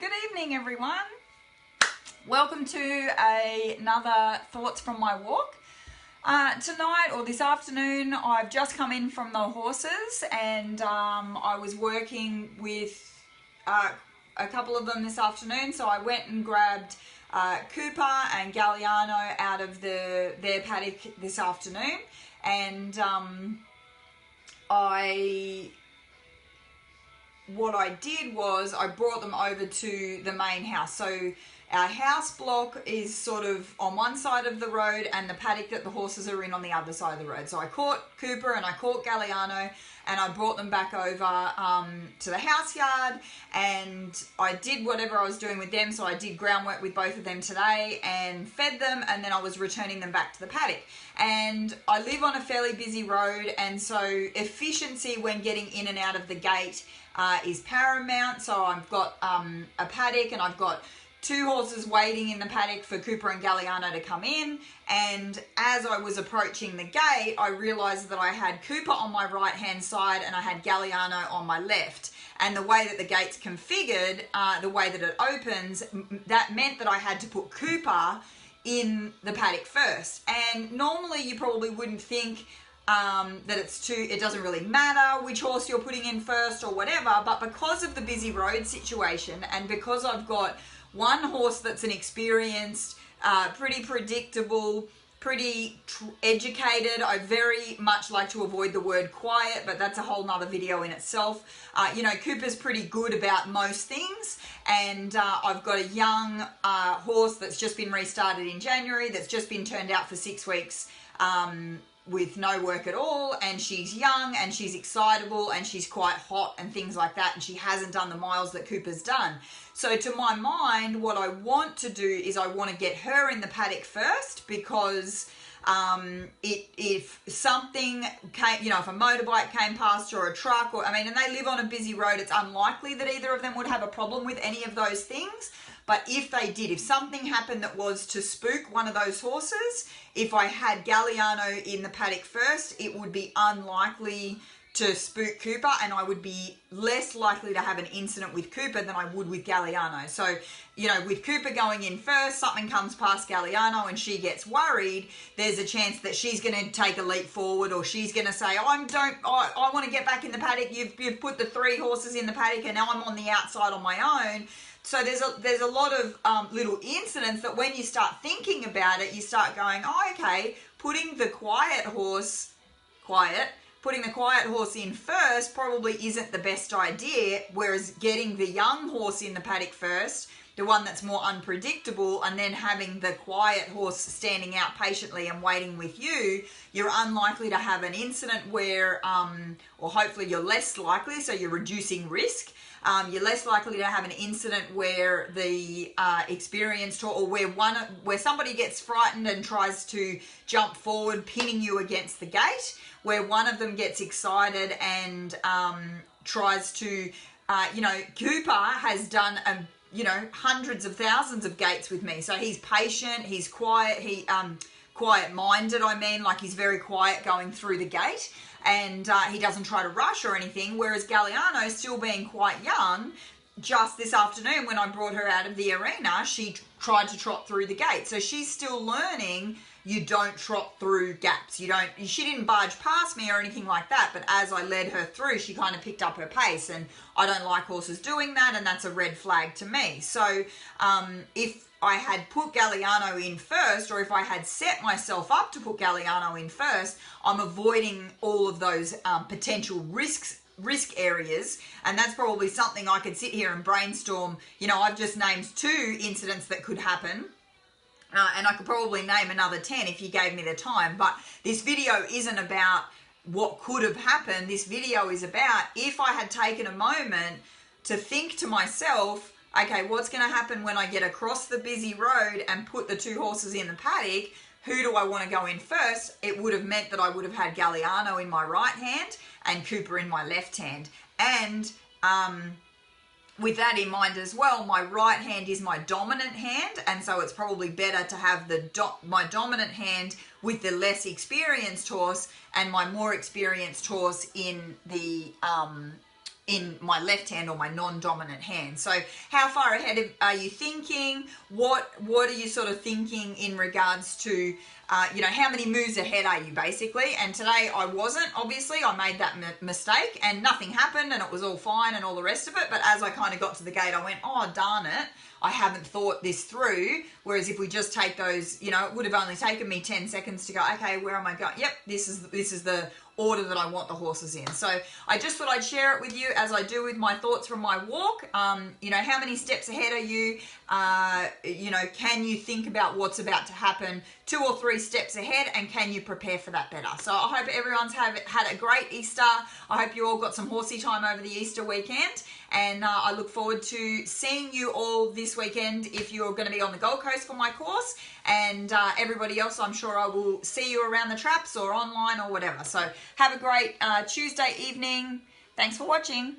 Good evening, everyone. Welcome to another Thoughts from My Walk. Tonight or this afternoon, I've just come in from the horses and I was working with a couple of them this afternoon. So I went and grabbed Cooper and Galliano out of their paddock this afternoon, and what I did was I brought them over to the main house. So our house block is sort of on one side of the road and the paddock that the horses are in on the other side of the road. So I caught Cooper and I caught Galliano and I brought them back over to the house yard, and I did whatever I was doing with them. So I did groundwork with both of them today and fed them, and then I was returning them back to the paddock. And I live on a fairly busy road, and so efficiency when getting in and out of the gate is paramount. So I've got a paddock and I've got two horses waiting in the paddock for Cooper and Galliano to come in, and as I was approaching the gate, I realized that I had Cooper on my right hand side and I had Galliano on my left. And the way that the gate's configured, the way that it opens, that meant that I had to put Cooper in the paddock first. And normally you probably wouldn't think that it doesn't really matter which horse you're putting in first or whatever, but because of the busy road situation, and because I've got one horse that's an experienced, pretty predictable, pretty educated. I very much like to avoid the word quiet, but that's a whole nother video in itself. Cooper's pretty good about most things, and I've got a young horse that's just been restarted in January, that's just been turned out for 6 weeks with no work at all, and she's young and she's excitable and she's quite hot and things like that, and she hasn't done the miles that Cooper's done. So to my mind, what I want to do is I want to get her in the paddock first, because if something came, if a motorbike came past or a truck, and they live on a busy road, it's unlikely that either of them would have a problem with any of those things. But if they did, if something happened that was to spook one of those horses, if I had Galliano in the paddock first, it would be unlikely to spook Cooper, and I would be less likely to have an incident with Cooper than I would with Galliano. So, with Cooper going in first, something comes past Galliano and she gets worried, there's a chance that she's going to take a leap forward, or she's going to say, I want to get back in the paddock. You've put the 3 horses in the paddock and now I'm on the outside on my own. So there's a lot of little incidents that when you start thinking about it, you start going, okay, putting the quiet horse in first probably isn't the best idea, whereas getting the young horse in the paddock first, the one that's more unpredictable, and then having the quiet horse standing out patiently and waiting with you, you're unlikely to have an incident where, or hopefully you're less likely, so you're reducing risk. You're less likely to have an incident where the experienced, or where somebody gets frightened and tries to jump forward, pinning you against the gate, where one of them gets excited and tries to, Cooper has done hundreds of thousands of gates with me, so he's patient, he's quiet, quiet-minded, like he's very quiet going through the gate, and he doesn't try to rush or anything, whereas Galliano, still being quite young, just this afternoon when I brought her out of the arena, she tried to trot through the gate. So she's still learning you don't trot through gaps. She didn't barge past me or anything like that, but as I led her through, she kind of picked up her pace, and I don't like horses doing that, and that's a red flag to me. So if I had put Galliano in first, or if I had set myself up to put Galliano in first, I'm avoiding all of those potential risk areas, and that's probably something I could sit here and brainstorm. I've just named 2 incidents that could happen, and I could probably name another 10 if you gave me the time. But this video isn't about what could have happened. This video is about, if I had taken a moment to think to myself, okay, what's going to happen when I get across the busy road and put the 2 horses in the paddock? Who do I want to go in first? It would have meant that I would have had Galliano in my right hand and Cooper in my left hand. And with that in mind as well, my right hand is my dominant hand, and so it's probably better to have my dominant hand with the less experienced horse and my more experienced horse in the in my left hand or my non-dominant hand. So how far ahead are you thinking? What are you sort of thinking in regards to, how many moves ahead are you basically? And today I wasn't, obviously. I made that mistake and nothing happened and it was all fine and all the rest of it. But as I kind of got to the gate, I went, oh, darn it. I haven't thought this through. Whereas if we just take those, it would have only taken me 10 seconds to go, okay, where am I going? Yep, this is the order that I want the horses in. So I just thought I'd share it with you as I do with my thoughts from my walk. How many steps ahead are you? Can you think about what's about to happen 2 or 3 steps ahead, and can you prepare for that better? So I hope everyone's had a great Easter. I hope you all got some horsey time over the Easter weekend, and I look forward to seeing you all this weekend if you're going to be on the Gold Coast for my course, and everybody else, I'm sure I will see you around the traps or online or whatever. So have a great Tuesday evening. Thanks for watching.